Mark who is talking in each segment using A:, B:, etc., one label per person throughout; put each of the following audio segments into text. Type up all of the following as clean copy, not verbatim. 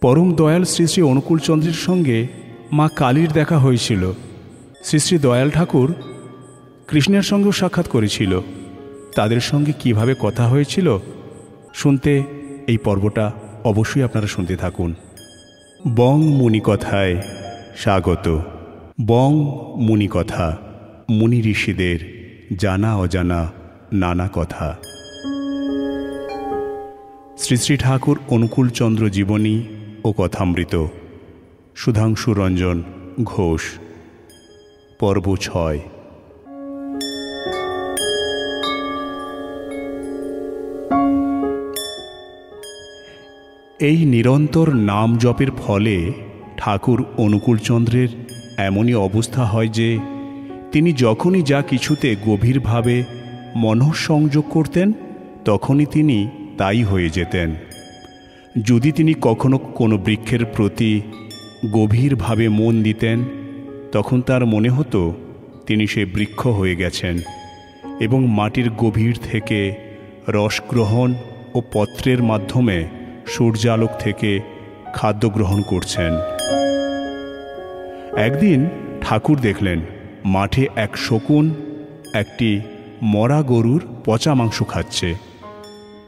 A: পরম দয়াল শ্রী শ্রী অনুকূলচন্দ্রের সঙ্গে মা কালীর দেখা হয়েছিল। শ্রী শ্রী দয়াল ঠাকুর কৃষ্ণের সঙ্গেও সাক্ষাৎ করেছিল। তাদের সঙ্গে কিভাবে কথা হয়েছিল শুনতে এই পর্বটা অবশ্যই আপনারা শুনতে থাকুন। বং মুনিকথায় স্বাগত। বং মুনিকথা, মুনি ঋষিদের জানা অজানা নানা কথা। শ্রী শ্রী ঠাকুর অনুকূলচন্দ্র জীবনী ও কথামৃত, সুধাংশু রঞ্জন ঘোষ, পর্ব 6। এই নিরন্তর নাম জপের ফলে ঠাকুর অনুকূলচন্দ্রের এমনই অবস্থা হয় যে তিনি যখনই যা কিছুতে গভীরভাবে মনঃসংযোগ করতেন তখনই তিনি তাই হয়ে যেতেন। যদি তিনি কখনো কোনো বৃক্ষের প্রতি গভীরভাবে মন দিতেন তখন তার মনে হতো তিনি সে বৃক্ষ হয়ে গেছেন এবং মাটির গভীর থেকে রস গ্রহণ ও পত্রের মাধ্যমে সূর্যালোক থেকে খাদ্য গ্রহণ করছেন। একদিন ঠাকুর দেখলেন মাঠে এক শকুন একটি মরা গরুর পচা মাংস খাচ্ছে।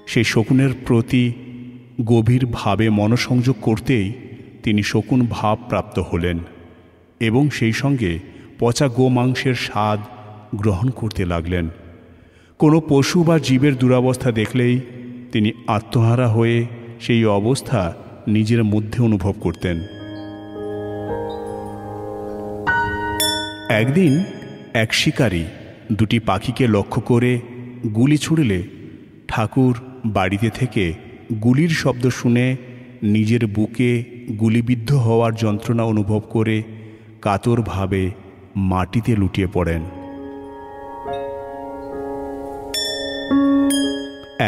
A: সেই শকুনের প্রতি গভীরভাবে মনঃসংযোগ করতেই তিনি শকুন ভাব প্রাপ্ত হলেন এবং সেই সঙ্গে পচা গোমাংসের স্বাদ গ্রহণ করতে লাগলেন। কোনো পশু বা জীবের দুরবস্থা দেখলেই তিনি আত্মহারা হয়ে সেই অবস্থা নিজের মধ্যে অনুভব করতেন। একদিন এক শিকারী দুটি পাখিকে লক্ষ্য করে গুলি ছুড়লে ঠাকুর বাড়িতে থেকে গুলির শব্দ শুনে নিজের বুকে গুলিবিদ্ধ হওয়ার যন্ত্রণা অনুভব করে কাতরভাবে মাটিতে লুটিয়ে পড়েন।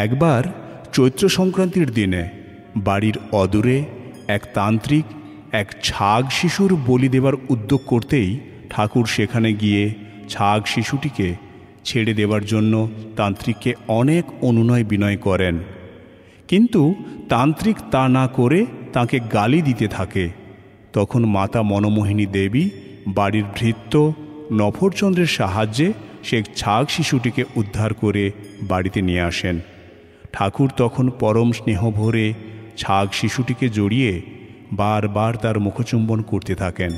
A: একবার চৈত্র সংক্রান্তির দিনে বাড়ির অদূরে এক তান্ত্রিক এক ছাগ শিশুর বলি দেবার উদ্যোগ করতেই ঠাকুর সেখানে গিয়ে ছাগ শিশুটিকে ছেড়ে দেবার জন্য তান্ত্রিককে অনেক অনুনয় বিনয় করেন, কিন্তু তান্ত্রিক তা না করে তাকে গালি দিতে থাকে। তখন মাতা মনমোহিনী দেবী বাড়ির ভৃত্য নফরচন্দ্রের সাহায্যে সে ছাগ শিশুটিকে উদ্ধার করে বাড়িতে নিয়ে আসেন। ঠাকুর তখন পরম স্নেহ ভরে ছাগ শিশুটিকে জড়িয়ে বারবার তার মুখচুম্বন করতে থাকেন।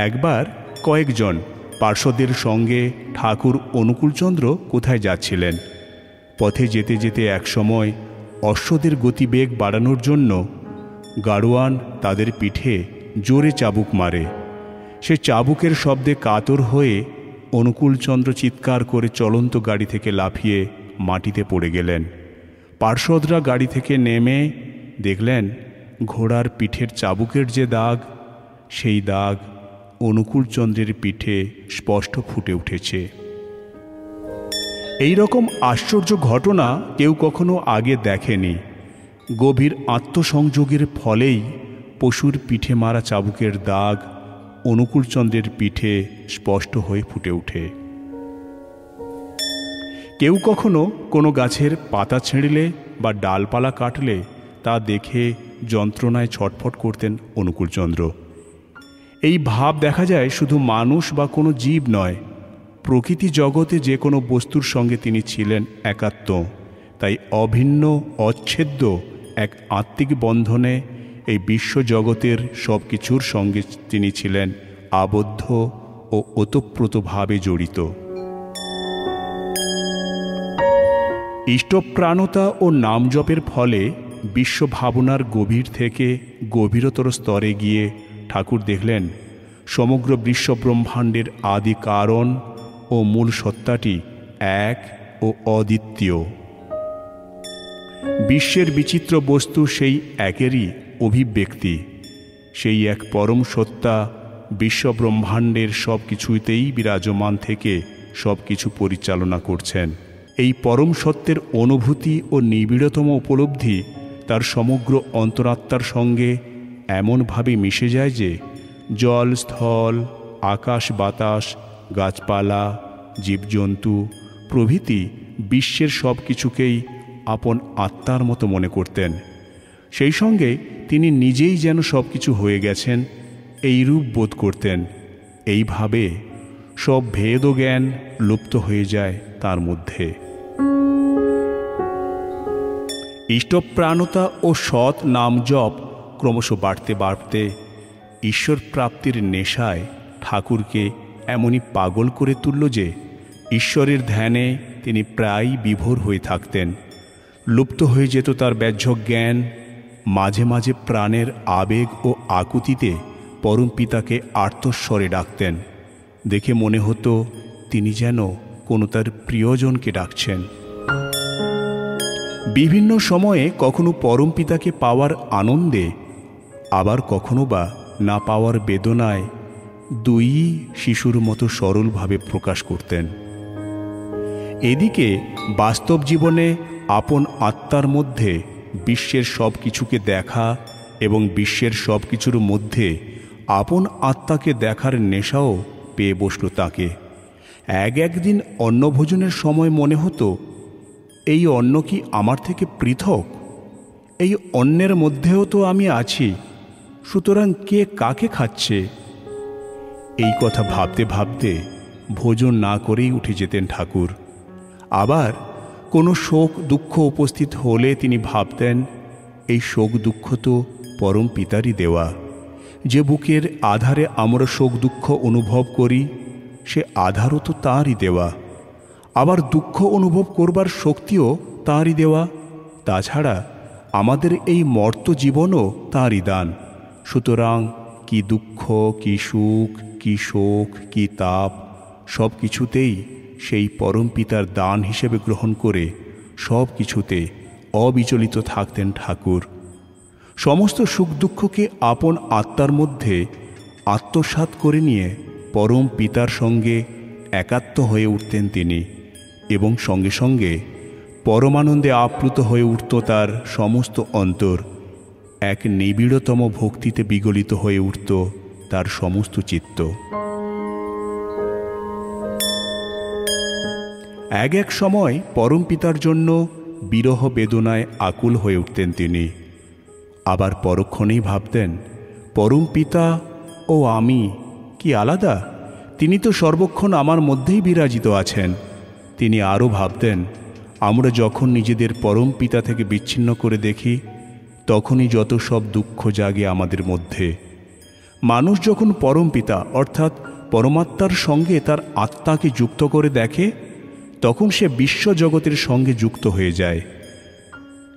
A: একবার কয়েকজন পার্শ্বদের সঙ্গে ঠাকুর অনুকূলচন্দ্র কোথায় যাচ্ছিলেন। পথে যেতে যেতে একসময় অশ্বদের গতিবেগ বাড়ানোর জন্য গাড়োয়ান তাদের পিঠে জোরে চাবুক মারে। সে চাবুকের শব্দে কাতর হয়ে অনুকূলচন্দ্র চিৎকার করে চলন্ত গাড়ি থেকে লাফিয়ে মাটিতে পড়ে গেলেন। পার্শ্বদরা গাড়ি থেকে নেমে দেখলেন ঘোড়ার পিঠের চাবুকের যে দাগ, সেই দাগ অনুকূলচন্দ্রের পিঠে স্পষ্ট ফুটে উঠেছে। এই রকম আশ্চর্য ঘটনা কেউ কখনো আগে দেখেনি। গভীর আত্মসংযোগের ফলেই পশুর পিঠে মারা চাবুকের দাগ অনুকূলচন্দ্রের পিঠে স্পষ্ট হয়ে ফুটে ওঠে। কেউ কখনো কোনো গাছের পাতা ছিঁড়লে বা ডালপালা কাটলে তা দেখে যন্ত্রণায় ছটফট করতেন অনুকূলচন্দ্র। এই ভাব দেখা যায় শুধু মানুষ বা কোনো জীব নয়, প্রকৃতি জগতে যে কোনো বস্তুর সঙ্গে তিনি ছিলেন একাত্ম। তাই অভিন্ন অচ্ছেদ্য এক আত্মিক বন্ধনে এই বিশ্বজগতের সব কিছুর সঙ্গে তিনি ছিলেন আবদ্ধ ও ওতপ্রোতভাবে জড়িত। ইষ্টপ্রাণতা ও নাম জপের ফলে বিশ্বভাবনার গভীর থেকে গভীরতর স্তরে গিয়ে ঠাকুর দেখলেন সমগ্র বিশ্বব্রহ্মাণ্ডের আদি কারণ ও মূল সত্তাটি এক ও অদ্বিতীয়। বিশ্বের বিচিত্র বস্তু সেই একেরই অভিব্যক্তি। সেই এক পরম সত্তা বিশ্বব্রহ্মাণ্ডের সব কিছুতেই বিরাজমান থেকে সব কিছু পরিচালনা করছেন। এই পরম সত্যের অনুভূতি ও নিবিড়তম উপলব্ধি তার সমগ্র অন্তরাত্মার সঙ্গে এমনভাবে মিশে যায় যে জল, স্থল, আকাশ, বাতাস, গাছপালা, জীবজন্তু প্রভৃতি বিশ্বের সব কিছুকেই আপন আত্মার মতো মনে করতেন। সেই সঙ্গে তিনি নিজেই যেন সব কিছু হয়ে গেছেন এই রূপ বোধ করতেন। এইভাবে সব ভেদ ও জ্ঞান লুপ্ত হয়ে যায় তার মধ্যে। ইষ্টপ্রাণতা ও সৎ নাম জপ ক্রমশ বাড়তে বাড়তে ঈশ্বর প্রাপ্তির নেশায় ঠাকুরকে এমনই পাগল করে তুলল যে ঈশ্বরের ধ্যানে তিনি প্রায় বিভোর হয়ে থাকতেন। লুপ্ত হয়ে যেত তার ব্যাহ্য জ্ঞান। মাঝে মাঝে প্রাণের আবেগ ও আকুতিতে পরমপিতাকে আর্তস্বরে ডাকতেন। দেখে মনে হতো তিনি যেন কোনো তার প্রিয়জনকে ডাকছেন। বিভিন্ন সময়ে কখনো পরমপিতাকে পাওয়ার আনন্দে, আবার কখনো বা না পাওয়ার বেদনায় দুই শিশুর মতো সরলভাবে প্রকাশ করতেন। এদিকে বাস্তব জীবনে আপন আত্মার মধ্যে বিশ্বের সব কিছুকে দেখা এবং বিশ্বের সব কিছুর মধ্যে আপন আত্মাকে দেখার নেশাও পেয়ে বসল তাকে। একদিন অন্নভোজনের সময় মনে হতো, এই অন্ন কি আমার থেকে পৃথক? এই অন্নের মধ্যেও তো আমি আছি, সুতরাং কে কাকে খাচ্ছে? এই কথা ভাবতে ভাবতে ভোজন না করেই উঠে যেতেন ঠাকুর। আবার কোনো শোক দুঃখ উপস্থিত হলে তিনি ভাবতেন, এই শোক দুঃখ তো পরম পিতারই দেওয়া। যে বুকের আধারে আমরা শোক দুঃখ অনুভব করি, সে আধারও তো তাঁরই দেওয়া। আবার দুঃখ অনুভব করবার শক্তিও তাঁরই দেওয়া। তাছাড়া আমাদের এই মর্ত জীবনও তাঁরই দান। সুতরাং কি দুঃখ, কি সুখ, কি শোক, কি তাপ, সব কিছুতেই সেই পরম পিতার দান হিসেবে গ্রহণ করে সব কিছুতে অবিচলিত থাকতেন ঠাকুর। সমস্ত সুখ দুঃখকে আপন আত্মার মধ্যে আত্মসাৎ করে নিয়ে পরম পিতার সঙ্গে একাত্ম হয়ে উঠতেন তিনি, এবং সঙ্গে সঙ্গে পরমানন্দে আপ্লুত হয়ে উঠত তার সমস্ত অন্তর। এক নিবিড়তম ভক্তিতে বিগলিত হয়ে উঠত তার সমস্ত চিত্ত। এক সময় পরম পিতার জন্য বিরহ বেদনায় আকুল হয়ে উঠতেন তিনি। আবার পরক্ষণেই ভাবতেন, পরম পিতা ও আমি কি আলাদা? তিনি তো সর্বক্ষণ আমার মধ্যেই বিরাজিত আছেন। তিনি আরও ভাবতেন, আমরা যখন নিজেদের পরম পিতা থেকে বিচ্ছিন্ন করে দেখি, তখনই যত সব দুঃখ জাগে আমাদের মধ্যে। মানুষ যখন পরম পিতা অর্থাৎ পরমাত্মার সঙ্গে তার আত্মাকে যুক্ত করে দেখে, তখন সে বিশ্বজগতের সঙ্গে যুক্ত হয়ে যায়।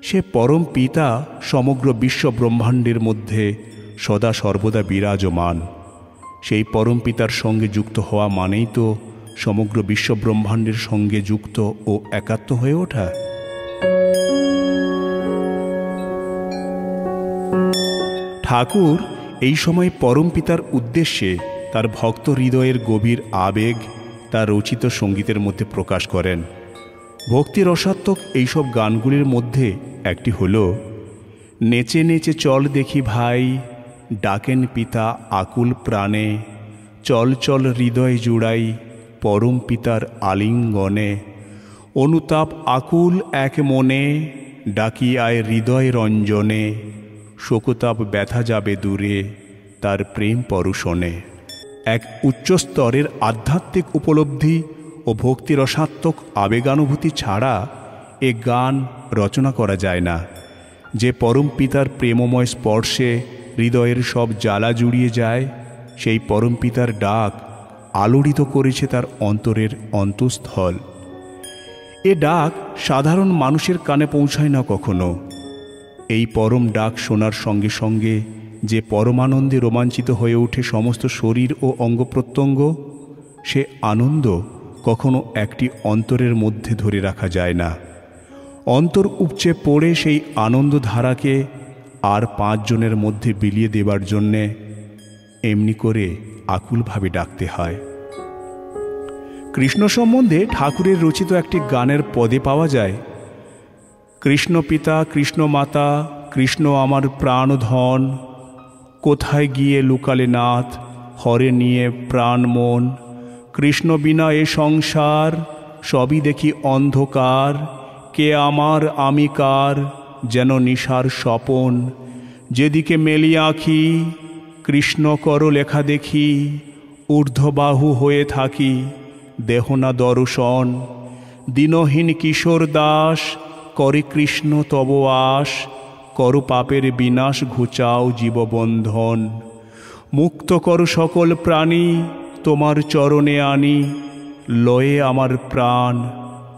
A: সে পরম পিতা সমগ্র বিশ্ব ব্রহ্মাণ্ডের মধ্যে সদা সর্বদা বিরাজমান। সেই পরম পিতার সঙ্গে যুক্ত হওয়া মানেই তো সমগ্র বিশ্ব ব্রহ্মাণ্ডের সঙ্গে যুক্ত ও একাত্ম হয়ে ওঠা। ঠাকুর এই সময় পরম পিতার উদ্দেশ্যে তার ভক্ত হৃদয়ের গভীর আবেগ তার রচিত সঙ্গীতের মধ্যে প্রকাশ করেন। ভক্তি রসাত্মক এইসব গানগুলির মধ্যে একটি হল, নেচে নেচে চল দেখি ভাই, ডাকেন পিতা আকুল প্রাণে, চল চল হৃদয় জুড়াই পরম পিতার আলিঙ্গনে, অনুতাপ আকুল এক মনে, ডাকি আয় হৃদয় রঞ্জনে, শোকতাপ ব্যথা যাবে দূরে তার প্রেম পরশনে। এক উচ্চ স্তরের আধ্যাত্মিক উপলব্ধি ও ভক্তিরসাত্মক আবেগানুভূতি ছাড়া এ গান রচনা করা যায় না। যে পরম পিতার প্রেমময় স্পর্শে হৃদয়ের সব জ্বালা জুড়িয়ে যায়, সেই পরম পিতার ডাক আলোড়িত করেছে তার অন্তরের অন্তঃস্থল। এ ডাক সাধারণ মানুষের কানে পৌঁছায় না কখনো। এই পরম ডাক শোনার সঙ্গে সঙ্গে যে পরমানন্দে রোমাঞ্চিত হয়ে ওঠে সমস্ত শরীর ও অঙ্গ প্রত্যঙ্গ, সে আনন্দ কখনো একটি অন্তরের মধ্যে ধরে রাখা যায় না। অন্তর উপচে পড়ে সেই আনন্দধারাকে আর 5 জনের মধ্যে বিলিয়ে দেবার জন্যে এমনি করে আকুলভাবে ডাকতে হয়। কৃষ্ণ সম্বন্ধে ঠাকুরের রচিত একটি গানের পদে পাওয়া যায়, কৃষ্ণ পিতা কৃষ্ণ মাতা কৃষ্ণ আমার প্রাণধন, কোথায় গিয়ে লুকালে নাথ হরে নিয়ে প্রাণ মন, কৃষ্ণ বিনা এ সংসার সবই দেখি অন্ধকার, কে আমার আমি কার, যেন নিশার স্বপন। যেদিকে মেলি আঁখি, কৃষ্ণ কর লেখা দেখি। ঊর্ধ্ববাহু হয়ে থাকি, দেহ না দর্শন। দিনহীন কিশোর দাস, করে কৃষ্ণ তব আশ। কর পাপের বিনাশ, ঘুচাও জীববন্ধন। মুক্ত কর সকল প্রাণী, তোমার চরণে আনি। লয়ে আমার প্রাণ,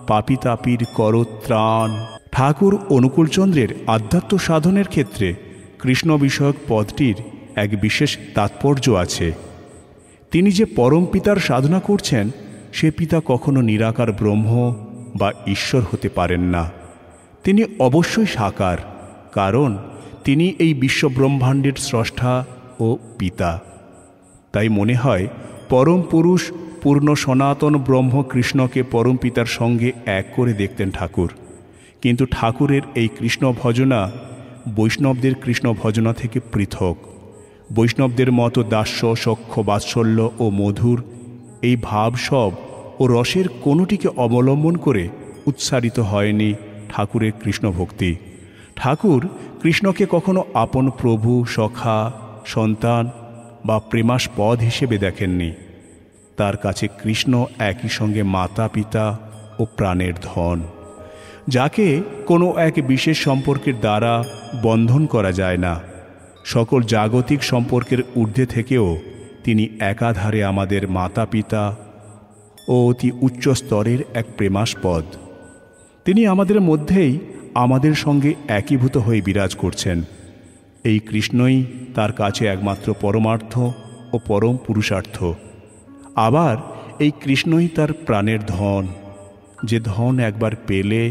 A: পাপী তাপীর কর ত্রাণ। ঠাকুর অনুকূলচন্দ্রের আধ্যাত্ম সাধনের ক্ষেত্রে কৃষ্ণ বিষয়ক পদটির এক বিশেষ তাৎপর্য আছে। তিনি যে পরম পিতার সাধনা করছেন, সে পিতা কখনো নিরাকার ব্রহ্ম বা ঈশ্বর হতে পারেন না। তিনি অবশ্যই সাকার, কারণ তিনি এই বিশ্বব্রহ্মাণ্ডের স্রষ্টা ও পিতা। তাই মনে হয় পরম পুরুষ পূর্ণ সনাতন ব্রহ্ম কৃষ্ণকে পরম পিতার সঙ্গে এক করে দেখতেন ঠাকুর। কিন্তু ঠাকুরের এই কৃষ্ণ ভজনা বৈষ্ণবদের কৃষ্ণ ভজনা থেকে পৃথক। বৈষ্ণবদের মতো দাস্য, সখ্য, বাৎসল্য ও মধুর এই ভাব সব ও রসের কোনোটিকে অবলম্বন করে উৎসারিত হয়নি ঠাকুরের কৃষ্ণ ভক্তি। ঠাকুর কৃষ্ণকে কখনো আপন প্রভু, সখা, সন্তান বা প্রেমাস্পদ হিসেবে দেখেননি। তার কাছে কৃষ্ণ একই সঙ্গে মাতা, পিতা ও প্রাণের ধন, যাকে কোনো এক বিশেষ সম্পর্কের দ্বারা বন্ধন করা যায় না। সকল জাগতিক সম্পর্কের ঊর্ধ্বে থেকেও তিনি একাধারে আমাদের মাতা, পিতা ও অতি উচ্চ স্তরের এক প্রেমাস্পদ। তিনি আমাদের মধ্যেই আমাদের সঙ্গে একীভূত হয়ে বিরাজ করছেন। এই কৃষ্ণই তার কাছে একমাত্র পরমার্থ ও পরম পুরুষার্থ। আবার এই কৃষ্ণই তার প্রাণের ধন, যে ধন একবার পেলে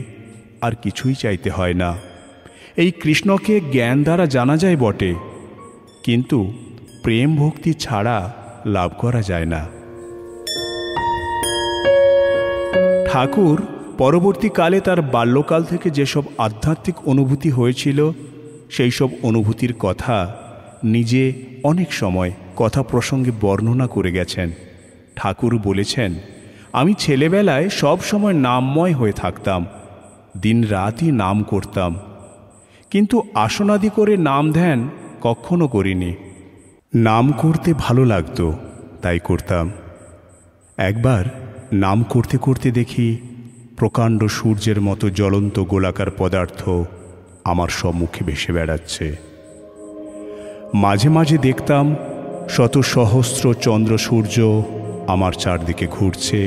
A: আর কিছুই চাইতে হয় না। এই কৃষ্ণকে জ্ঞান দ্বারা জানা যায় বটে, কিন্তু প্রেম ভক্তি ছাড়া লাভ করা যায় না। ঠাকুর পরবর্তীকালে তার বাল্যকাল থেকে যেসব আধ্যাত্মিক অনুভূতি হয়েছিল, সেই সব অনুভূতির কথা নিজে অনেক সময় কথা প্রসঙ্গে বর্ণনা করে গেছেন। ঠাকুর বলেছেন, আমি ছেলেবেলায় সব সময় নামময় হয়ে থাকতাম, দিন রাতই নাম করতাম, কিন্তু আসনাদি করে নাম ধ্যান কখনো করিনি। নাম করতে ভালো লাগতো, তাই করতাম। একবার নাম করতে করতে দেখি প্রকাণ্ড সূর্যের মতো জ্বলন্ত গোলাকার পদার্থ আমার সম্মুখে ভেসে বেড়াচ্ছে। মাঝে মাঝে দেখতাম শত সহস্র চন্দ্র সূর্য আমার চারদিকে ঘুরছে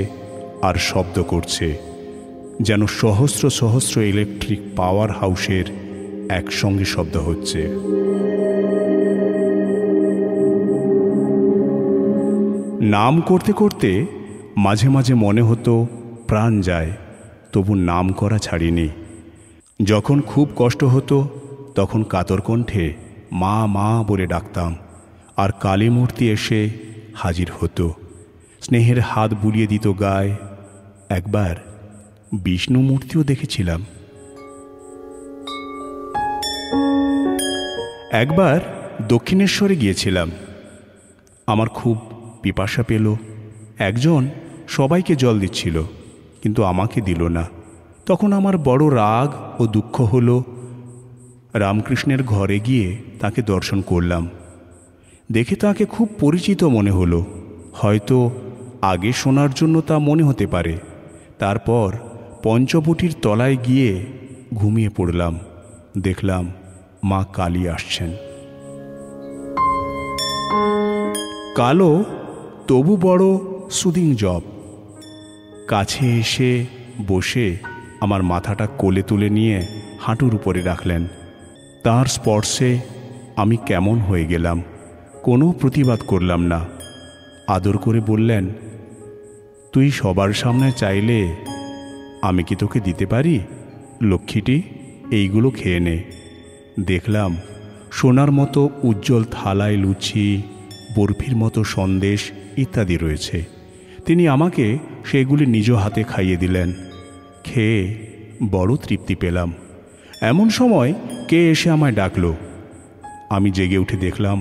A: আর শব্দ করছে, যেন সহস্র সহস্র ইলেকট্রিক পাওয়ার হাউসের একসঙ্গে শব্দ হচ্ছে। নাম করতে করতে মাঝে মাঝে মনে হতো প্রাণ যায়, তবু নাম করা ছাড়িনি। যখন খুব কষ্ট হতো তখন কাতর কণ্ঠে মা মা বলে ডাকতাম, আর কালী মূর্তি এসে হাজির হতো, স্নেহের হাত বুলিয়ে দিত গায়ে। একবার বিষ্ণু মূর্তিও দেখেছিলাম। একবার দক্ষিণেশ্বরে গিয়েছিলাম। আমার খুব পিপাসা পেল। একজন সবাইকে জল দিচ্ছিল, কিন্তু আমাকে দিল না। তখন আমার বড় রাগ ও দুঃখ হলো। রামকৃষ্ণের ঘরে গিয়ে তাকে দর্শন করলাম। দেখে তাকে খুব পরিচিত মনে হলো। হয়তো আগে শোনার জন্য তা মনে হতে পারে। তারপর পঞ্চবটির তলায় গিয়ে ঘুমিয়ে পড়লাম। দেখলাম মা কালী আসছেন। কালো তবু বড় সুদিং জব। কাছে এসে বসে আমার মাথাটা কোলে তুলে নিয়ে হাঁটুর উপরে রাখলেন। তার স্পর্শে আমি কেমন হয়ে গেলাম। কোনো প্রতিবাদ করলাম না। আদর করে বললেন, তুই সবার সামনে চাইলে আমি কি তোকে দিতে পারি? লক্ষ্মীটি, এইগুলো খেয়ে নে। দেখলাম সোনার মতো উজ্জ্বল থালায় লুচি, বরফির মতো সন্দেশ ইত্যাদি রয়েছে। তিনি আমাকে সেগুলি নিজ হাতে খাইয়ে দিলেন। খেয়ে বড় তৃপ্তি পেলাম। এমন সময় কে এসে আমায় ডাকল। আমি জেগে উঠে দেখলাম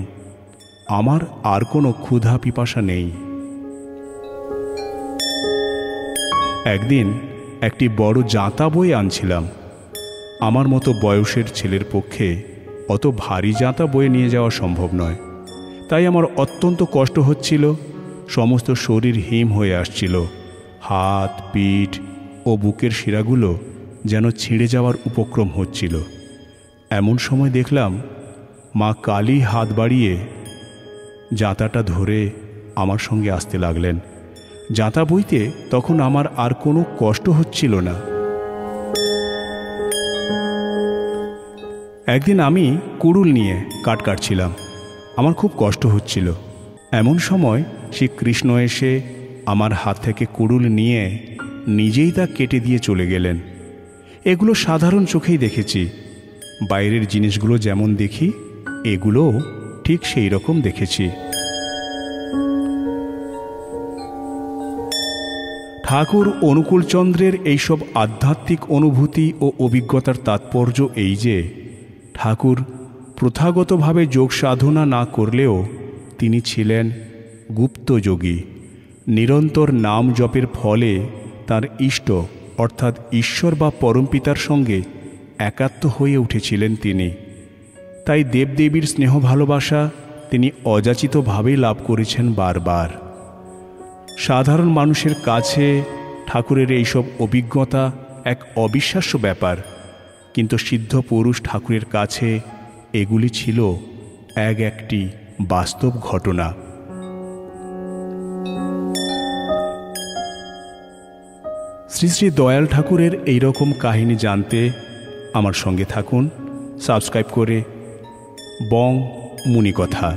A: আমার আর কোনো ক্ষুধা পিপাসা নেই। একদিন একটি বড় জাঁতা বয়ে আনছিলাম। আমার মতো বয়সের ছেলের পক্ষে অত ভারী জাঁতা বয়ে নিয়ে যাওয়া সম্ভব নয়। তাই আমার অত্যন্ত কষ্ট হচ্ছিল। সমস্ত শরীর হিম হয়ে আসছিল। হাত, পিঠ ও বুকের শিরাগুলো যেন ছিঁড়ে যাওয়ার উপক্রম হচ্ছিল। এমন সময় দেখলাম মা কালী হাত বাড়িয়ে জাঁতাটা ধরে আমার সঙ্গে আসতে লাগলেন। জাঁতা বইতে তখন আমার আর কোনো কষ্ট হচ্ছিল না। একদিন আমি কুড়ুল নিয়ে কাঠ কাটছিলাম। আমার খুব কষ্ট হচ্ছিল। এমন সময় শ্রীকৃষ্ণ এসে আমার হাত থেকে কুড়ুল নিয়ে নিজেই তা কেটে দিয়ে চলে গেলেন। এগুলো সাধারণ চোখেই দেখেছি। বাইরের জিনিসগুলো যেমন দেখি, এগুলোও ঠিক সেই রকম দেখেছি। ঠাকুর অনুকূলচন্দ্রের এইসব আধ্যাত্মিক অনুভূতি ও অভিজ্ঞতার তাৎপর্য এই যে, ঠাকুর প্রথাগতভাবে যোগ সাধনা না করলেও তিনি ছিলেন গুপ্তযোগী। নিরন্তর নাম জপের ফলে তার ইষ্ট অর্থাৎ ঈশ্বর বা পরমপিতার সঙ্গে একাত্ম হয়ে উঠেছিলেন তিনি। তাই দেবদেবীর স্নেহ ভালোবাসা তিনি অযাচিতভাবেই লাভ করেছেন বারবার। সাধারণ মানুষের কাছে ঠাকুরের এইসব অভিজ্ঞতা এক অবিশ্বাস্য ব্যাপার, কিন্তু সিদ্ধ পুরুষ ঠাকুরের কাছে এগুলি ছিল একটি বাস্তব ঘটনা। শ্রী শ্রী দয়াল ঠাকুরের এই রকম কাহিনী জানতে আমার সঙ্গে থাকুন সাবস্ক্রাইব করে বং মুনি কথা।